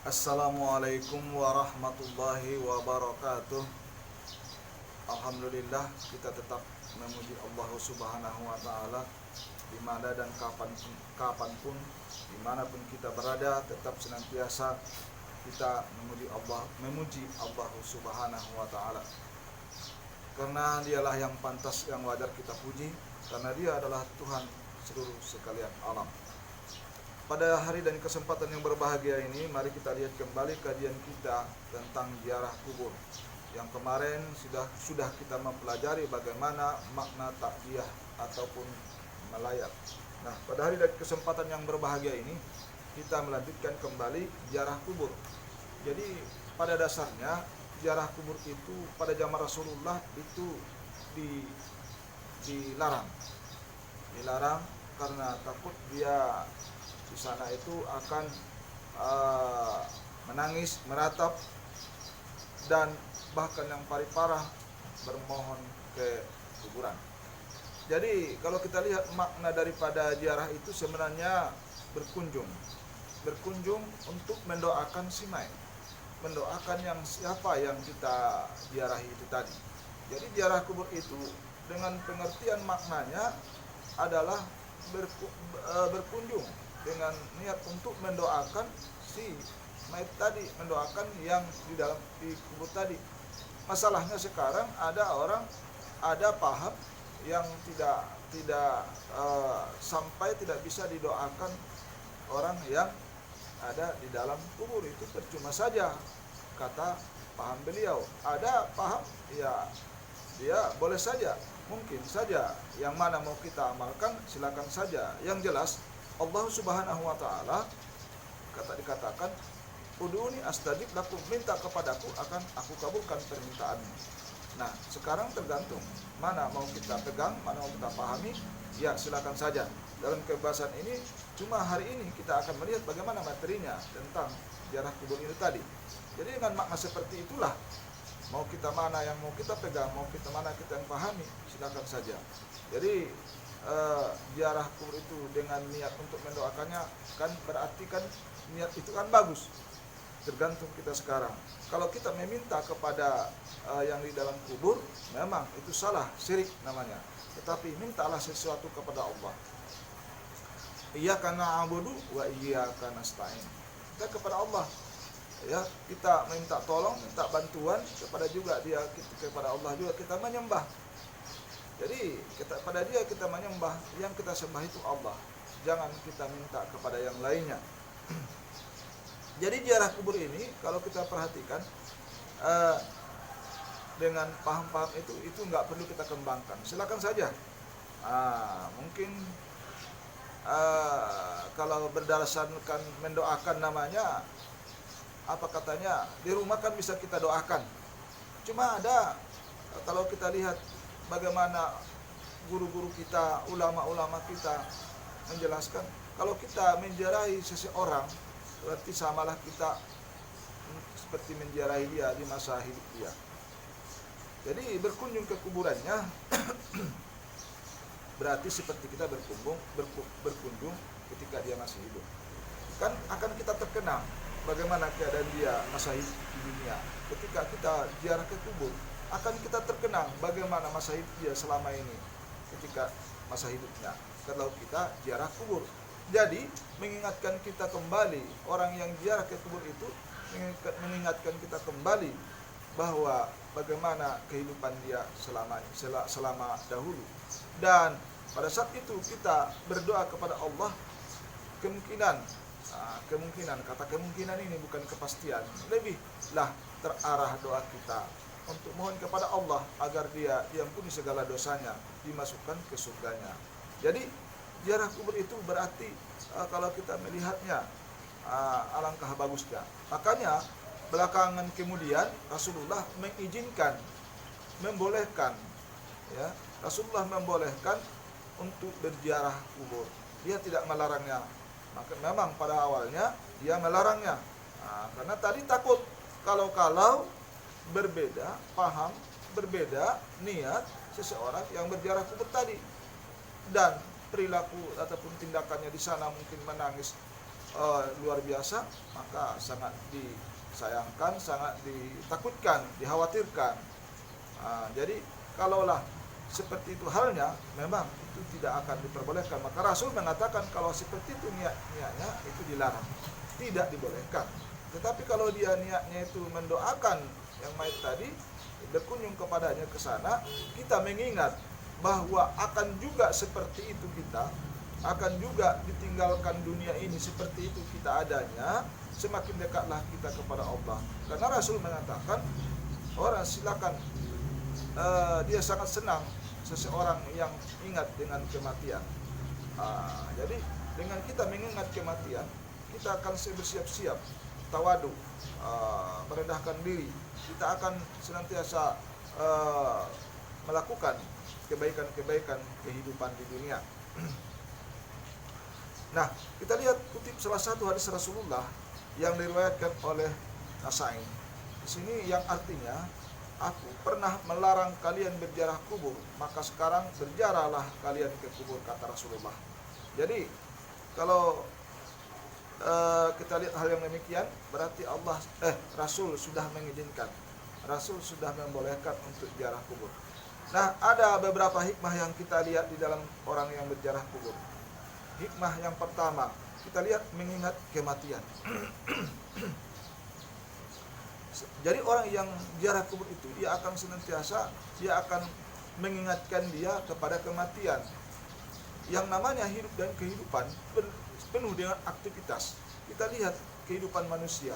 Assalamualaikum warahmatullahi wabarakatuh. Alhamdulillah, kita tetap memuji Allah Subhanahu wa taala di mana dan kapanpun dimanapun kita berada, tetap senantiasa kita memuji Allah Subhanahu wa taala. Karena dialah yang pantas, yang wajar kita puji, karena dia adalah Tuhan seluruh sekalian alam. Pada hari dan kesempatan yang berbahagia ini, mari kita lihat kembali kajian kita tentang ziarah kubur. Yang kemarin sudah kita mempelajari bagaimana makna takziah ataupun melayat. Nah, pada hari dan kesempatan yang berbahagia ini, kita melanjutkan kembali ziarah kubur. Jadi, pada dasarnya ziarah kubur itu pada zaman Rasulullah itu dilarang. Dilarang karena takut dia di sana itu akan menangis, meratap, dan bahkan yang paling parah bermohon ke kuburan. Jadi kalau kita lihat makna daripada ziarah itu sebenarnya berkunjung untuk mendoakan si mayit, mendoakan yang siapa yang kita ziarahi itu tadi. Jadi ziarah kubur itu dengan pengertian maknanya adalah berkunjung dengan niat untuk mendoakan si mayit tadi, mendoakan yang di kubur tadi. Masalahnya sekarang ada paham yang tidak sampai tidak bisa didoakan orang yang ada di dalam kubur. Itu percuma saja, kata paham beliau. Ada paham ya, dia boleh saja, mungkin saja, yang mana mau kita amalkan silakan saja. Yang jelas Allah Subhanahu wa taala dikatakan, udhuni astajib lakum, minta kepadaku akan aku kabulkan permintaanmu. Nah, sekarang tergantung mana mau kita pegang, mana mau kita pahami, ya silakan saja. Dalam kebebasan ini, cuma hari ini kita akan melihat bagaimana materinya tentang ziarah kubur ini tadi. Jadi dengan makna seperti itulah, mau kita mana yang mau kita pegang, mau kita mana kita yang pahami, silakan saja. Jadi ziarah kubur itu dengan niat untuk mendoakannya, kan berarti kan niat itu kan bagus. Tergantung kita sekarang. Kalau kita meminta kepada yang di dalam kubur, memang itu salah, syirik namanya. Tetapi mintalah sesuatu kepada Allah. Iyyaka na'budu wa iyyaka nasta'in. Kita kepada Allah, ya, kita minta tolong, minta bantuan kepada Allah juga kita menyembah. Jadi pada dia kita menyembah, yang kita sembah itu Allah. Jangan kita minta kepada yang lainnya. Jadi ziarah kubur ini kalau kita perhatikan dengan paham-paham itu nggak perlu kita kembangkan. Silakan saja. Mungkin kalau berdasarkan mendoakan namanya, apa katanya, di rumah kan bisa kita doakan. Cuma ada, kalau kita lihat bagaimana guru-guru kita, ulama-ulama kita menjelaskan, kalau kita menziarahi seseorang, berarti samalah kita seperti menziarahi dia di masa hidup dia. Jadi berkunjung ke kuburannya berarti seperti kita berkunjung ketika dia masih hidup. Kan akan kita terkenang bagaimana keadaan dia masa hidup di dunia. Ketika kita ziarah ke kubur, akan kita terkenang bagaimana masa hidup dia selama ini ketika masa hidupnya kalau kita ziarah kubur. Jadi mengingatkan kita kembali, orang yang ziarah ke kubur itu mengingatkan kita kembali bahwa bagaimana kehidupan dia selama dahulu. Dan pada saat itu kita berdoa kepada Allah, kemungkinan kata kemungkinan ini bukan kepastian, lebihlah terarah doa kita untuk mohon kepada Allah agar dia diampuni segala dosanya, dimasukkan ke surganya. Jadi ziarah kubur itu berarti kalau kita melihatnya alangkah bagusnya. Makanya belakangan kemudian Rasulullah membolehkan, ya, Rasulullah membolehkan untuk berziarah kubur. Dia tidak melarangnya. Maka memang pada awalnya dia melarangnya. Karena tadi takut kalau berbeda paham, berbeda niat seseorang yang berziarah kubur tadi, dan perilaku ataupun tindakannya di sana mungkin menangis luar biasa, maka sangat disayangkan, sangat ditakutkan, dikhawatirkan. Jadi kalaulah seperti itu halnya, memang itu tidak akan diperbolehkan. Maka Rasul mengatakan kalau seperti itu niatnya itu dilarang, tidak dibolehkan. Tetapi kalau dia niatnya itu mendoakan yang mayit tadi, berkunjung kepadanya ke sana, kita mengingat bahwa akan juga seperti itu kita, akan juga ditinggalkan dunia ini seperti itu kita adanya, semakin dekatlah kita kepada Allah. Karena Rasul mengatakan, orang silakan, dia sangat senang seseorang yang ingat dengan kematian. Jadi dengan kita mengingat kematian, kita akan bersiap-siap, tawadu, merendahkan diri. Kita akan senantiasa melakukan kebaikan-kebaikan kehidupan di dunia. Nah, kita lihat kutip salah satu hadis Rasulullah yang diriwayatkan oleh Nasai. Di sini yang artinya, aku pernah melarang kalian berziarah kubur, maka sekarang berziarahlah kalian ke kubur, kata Rasulullah. Jadi kalau kita lihat hal yang demikian, berarti Rasul sudah mengizinkan, Rasul sudah membolehkan untuk ziarah kubur. Nah, ada beberapa hikmah yang kita lihat di dalam orang yang berziarah kubur. Hikmah yang pertama, kita lihat mengingat kematian. Jadi orang yang ziarah kubur itu, dia akan senantiasa, dia akan mengingatkan dia kepada kematian. Yang namanya hidup dan kehidupan penuh dengan aktivitas. Kita lihat kehidupan manusia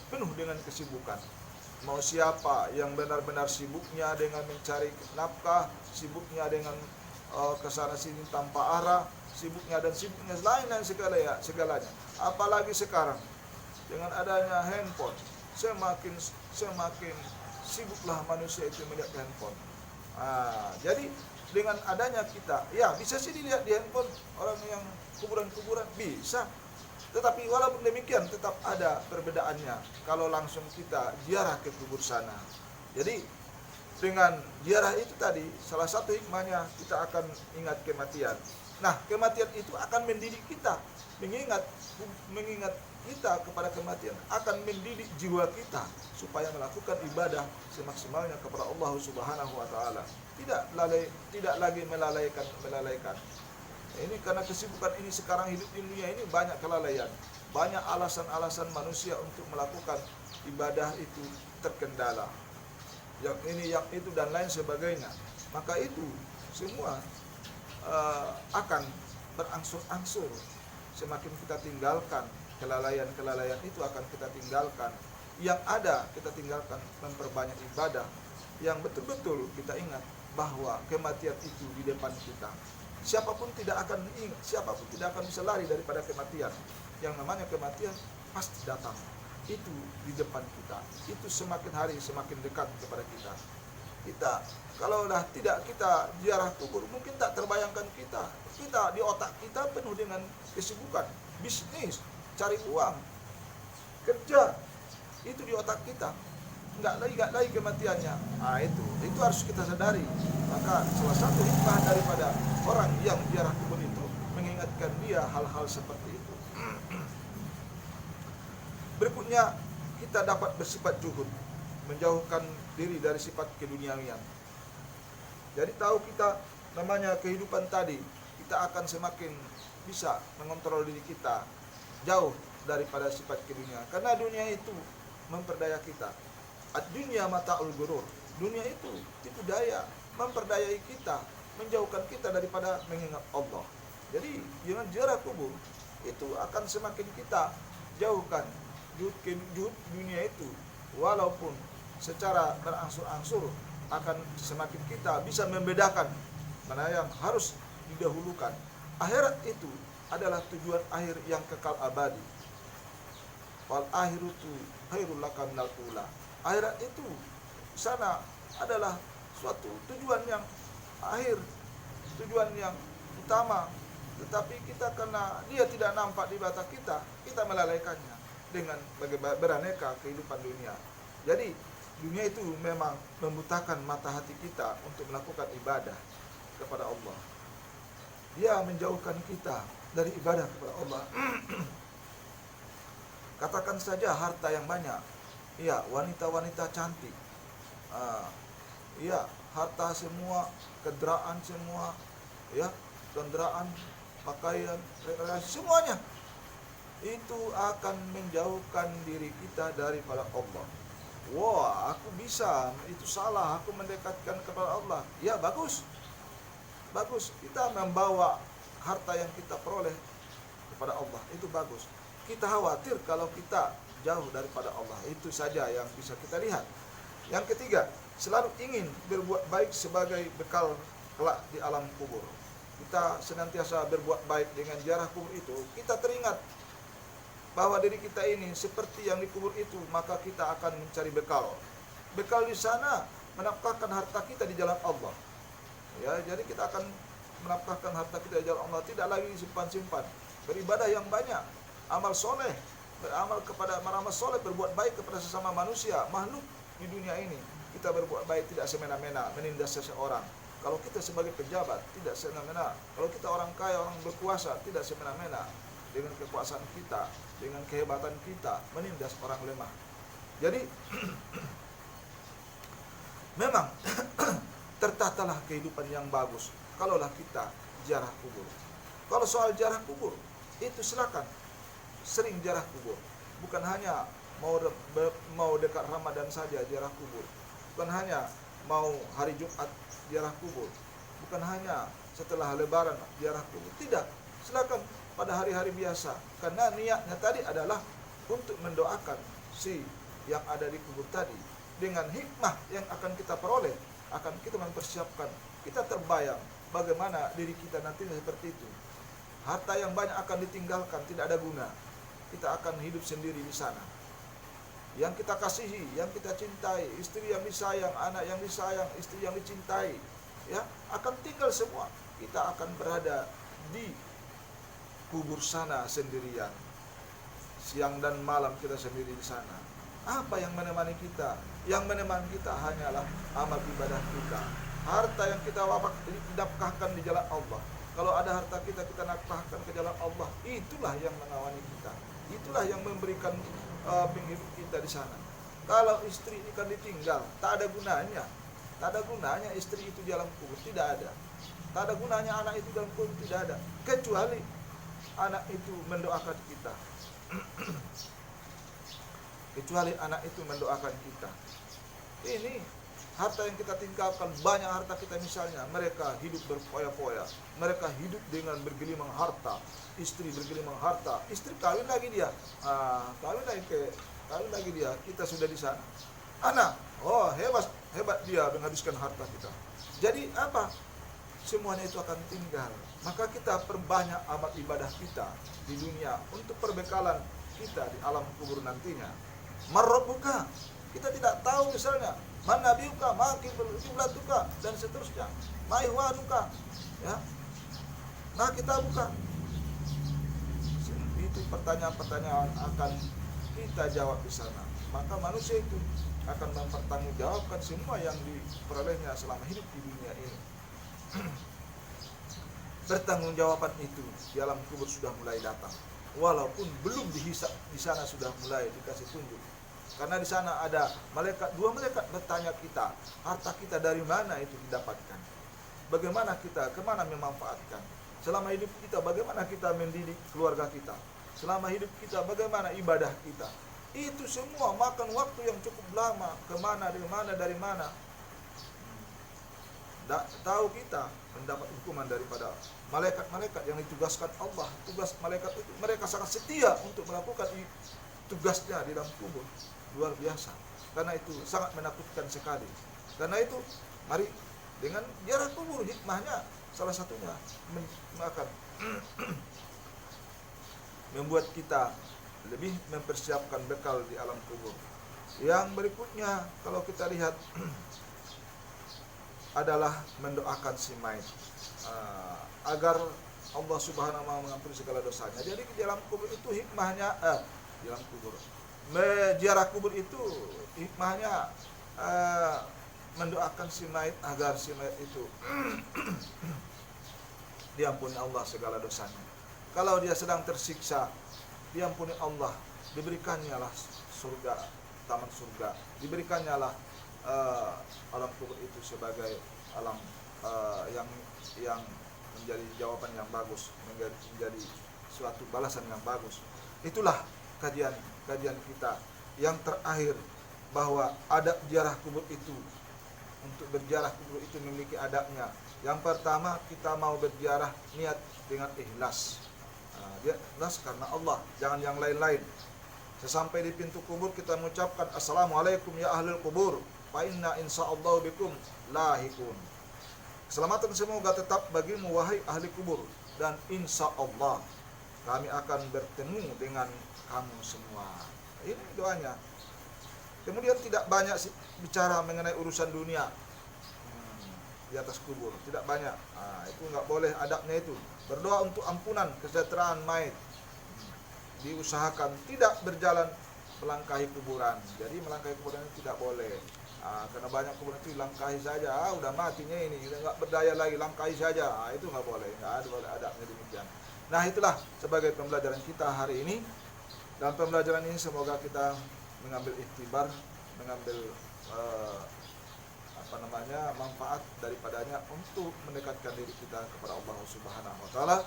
penuh dengan kesibukan. Mau siapa yang benar-benar sibuknya dengan mencari nafkah, sibuknya dengan kesana sini tanpa arah, sibuknya lain segalanya. Apalagi sekarang dengan adanya handphone, semakin sibuklah manusia itu melihat handphone. Jadi dengan adanya kita, ya bisa sih dilihat di handphone orang yang kuburan-kuburan, bisa. Tetapi walaupun demikian tetap ada perbedaannya kalau langsung kita ziarah ke kubur sana. Jadi dengan ziarah itu tadi, salah satu hikmahnya kita akan ingat kematian. Nah, kematian itu akan mendidik kita, mengingat kita kepada kematian, akan mendidik jiwa kita supaya melakukan ibadah semaksimalnya kepada Allah Subhanahu wa taala. Tidak lagi melalaikan. Ini karena kesibukan ini sekarang, hidup di dunia ini banyak kelalaian, banyak alasan-alasan manusia untuk melakukan ibadah itu terkendala, yang ini, yang itu, dan lain sebagainya. Maka itu semua akan berangsur-angsur. Semakin kita tinggalkan kelalaian itu, akan kita tinggalkan. Yang ada kita tinggalkan, memperbanyak ibadah yang betul-betul kita ingat bahwa kematian itu di depan kita. Siapapun tidak akan bisa lari daripada kematian. Yang namanya kematian pasti datang. Itu di depan kita. Itu semakin hari semakin dekat kepada kita. Kalau tidak kita ziarah kubur, mungkin tak terbayangkan kita di otak kita penuh dengan kesibukan, bisnis, cari uang, kerja. Itu di otak kita. Enggak lagi kematiannya. Itu harus kita sadari. Maka salah satu hikmah daripada orang yang ziarah kubur itu, mengingatkan dia hal-hal seperti itu. Berikutnya, kita dapat bersifat zuhud, menjauhkan diri dari sifat keduniawian. Jadi tahu kita namanya kehidupan tadi, kita akan semakin bisa mengontrol diri kita jauh daripada sifat keduniaan. Karena dunia itu memperdaya kita. Ad-dunya mata'ul ghurur. Dunia itu tipu daya, memperdayai kita, menjauhkan kita daripada mengingat Allah. Jadi dengan ziarah kubur itu akan semakin kita jauhkan juhud dunia itu, walaupun secara berangsur-angsur akan semakin kita bisa membedakan mana yang harus didahulukan. Akhirat itu adalah tujuan akhir yang kekal abadi. Wal akhirutu khairul laka minal ula. Akhirat itu sana adalah suatu tujuan yang akhir, tujuan yang utama. Tetapi kita, karena dia tidak nampak di mata kita, kita melalaikannya dengan beraneka kehidupan dunia. Jadi dunia itu memang membutakan mata hati kita untuk melakukan ibadah kepada Allah. Dia menjauhkan kita dari ibadah kepada Allah. Katakan saja harta yang banyak, iya, wanita-wanita cantik, iya, harta semua, kendaraan semua, ya, kendaraan, pakaian, rekreasi, semuanya itu akan menjauhkan diri kita daripada Allah. Wah, aku bisa, itu salah, aku mendekatkan kepada Allah. Ya, bagus. Bagus, kita membawa harta yang kita peroleh kepada Allah, itu bagus. Kita khawatir kalau kita jauh daripada Allah, itu saja yang bisa kita lihat. Yang ketiga, selalu ingin berbuat baik sebagai bekal kelak di alam kubur. Kita senantiasa berbuat baik dengan ziarah kubur itu, kita teringat bahwa diri kita ini seperti yang dikubur itu, maka kita akan mencari bekal. Bekal di sana menafkahkan harta kita di jalan Allah. Ya, jadi kita akan menafkahkan harta kita di jalan Allah, tidak lagi disimpan-simpan. Beribadah yang banyak, amal soleh, beramal kepada amal soleh, berbuat baik kepada sesama manusia, makhluk di dunia ini. Kita berbuat baik tidak semena-mena, menindas seseorang. Kalau kita sebagai pejabat, tidak semena-mena. Kalau kita orang kaya, orang berkuasa, tidak semena-mena. Dengan kekuasaan kita, dengan kehebatan kita, menindas orang lemah. Jadi memang tertatalah kehidupan yang bagus kalaulah kita ziarah kubur. Kalau soal ziarah kubur, itu silakan sering ziarah kubur. Bukan hanya mau dekat Ramadan saja ziarah kubur. Bukan hanya mau hari Jumat ziarah kubur. Bukan hanya setelah Lebaran ziarah kubur. Tidak, silakan pada hari-hari biasa. Karena niatnya tadi adalah untuk mendoakan si yang ada di kubur tadi. Dengan hikmah yang akan kita peroleh, akan kita mempersiapkan, kita terbayang bagaimana diri kita nantinya seperti itu. Harta yang banyak akan ditinggalkan, tidak ada guna. Kita akan hidup sendiri di sana. Yang kita kasihi, yang kita cintai, istri yang disayang, anak yang disayang, istri yang dicintai, ya, akan tinggal semua. Kita akan berada di kubur sana sendirian. Siang dan malam kita sendiri di sana. Apa yang menemani kita? Yang menemani kita hanyalah amal ibadah kita. Harta yang kita nafkahkan di jalan Allah. Kalau ada harta kita nafkahkan ke jalan Allah, itulah yang mengawani kita. Itulah yang memberikan penghidup kita di sana. Kalau istri ini kan ditinggal, tak ada gunanya. Tak ada gunanya istri itu di alam kubur, tidak ada. Tak ada gunanya anak itu dalam kubur, tidak ada. Kecuali anak itu mendoakan kita. Kecuali anak itu mendoakan kita. Ini harta yang kita tinggalkan, banyak harta kita misalnya, mereka hidup berfoya-foya, mereka hidup dengan bergelimang harta, istri bergelimang harta, istri kawin lagi dia, kawin lagi dia, kita sudah di sana. Anak, oh hebat dia menghabiskan harta kita. Jadi apa? Semuanya itu akan tinggal. Maka kita perbanyak amal ibadah kita di dunia untuk perbekalan kita di alam kubur nantinya. Marabbuka, kita tidak tahu misalnya manabiuka, makiblatuka, dan seterusnya. Maihwanuka, ya. Nah, kita buka. Itu pertanyaan-pertanyaan akan kita jawab di sana. Maka manusia itu akan mempertanggungjawabkan semua yang diperolehnya selama hidup di dunia ini. Pertanggungjawaban itu di alam kubur sudah mulai datang. Walaupun belum dihisab, di sana sudah mulai dikasih tunjuk. Karena di sana ada dua malaikat bertanya kita, harta kita dari mana itu didapatkan? Bagaimana kita, kemana memanfaatkan? Selama hidup kita, bagaimana kita mendidik keluarga kita? Selama hidup kita, bagaimana ibadah kita? Itu semua makan waktu yang cukup lama. Kemana, dari mana? Tahu kita mendapat hukuman daripada malaikat-malaikat yang ditugaskan Allah. Tugas malaikat itu, mereka sangat setia untuk melakukan tugasnya di dalam kubur. Luar biasa. Karena itu sangat menakutkan sekali. Karena itu mari dengan ziarah kubur, hikmahnya salah satunya akan membuat kita lebih mempersiapkan bekal di alam kubur. Yang berikutnya kalau kita lihat adalah mendoakan si mayit agar Allah Subhanahu wa taala mengampuni segala dosanya. Jadi di dalam kubur itu hikmahnya di dalam kubur. Ziarah kubur itu hikmahnya mendoakan si mayit agar si mayit itu diampuni Allah segala dosanya. Kalau dia sedang tersiksa, diampuni Allah diberikannya lah surga, taman surga, diberikannya lah alam kubur itu sebagai alam yang menjadi jawaban yang bagus, menjadi suatu balasan yang bagus. Itulah kajian kita yang terakhir, bahwa adab ziarah kubur itu, untuk berziarah kubur itu memiliki adabnya. Yang pertama, kita mau berziarah niat dengan ikhlas. Dia ikhlas karena Allah, jangan yang lain-lain. Sesampai di pintu kubur kita mengucapkan assalamualaikum ya ahlul kubur, fa inna insyaallah bikum lahikun. Keselamatan semoga tetap bagimu wahai ahli kubur, dan insya Allah kami akan bertemu dengan kamu semua. Ini doanya. Kemudian tidak banyak bicara mengenai urusan dunia di atas kubur, tidak banyak. Itu nggak boleh, adabnya itu. Berdoa untuk ampunan, kesejahteraan mayit. Diusahakan tidak berjalan melangkahi kuburan. Jadi melangkahi kuburan itu tidak boleh. Karena banyak kuburan itu langkahi saja, udah matinya ini, udah nggak berdaya lagi, langkahi saja. Itu nggak boleh, nggak boleh adabnya demikian. Nah, itulah sebagai pembelajaran kita hari ini. Dalam pembelajaran ini semoga kita mengambil iktibar, mengambil manfaat daripadanya untuk mendekatkan diri kita kepada Allah Subhanahu wa taala.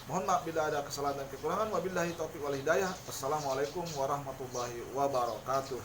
Mohon maaf bila ada kesalahan dan kekurangan. Wabillahi taufiq wal hidayah. Assalamualaikum warahmatullahi wabarakatuh.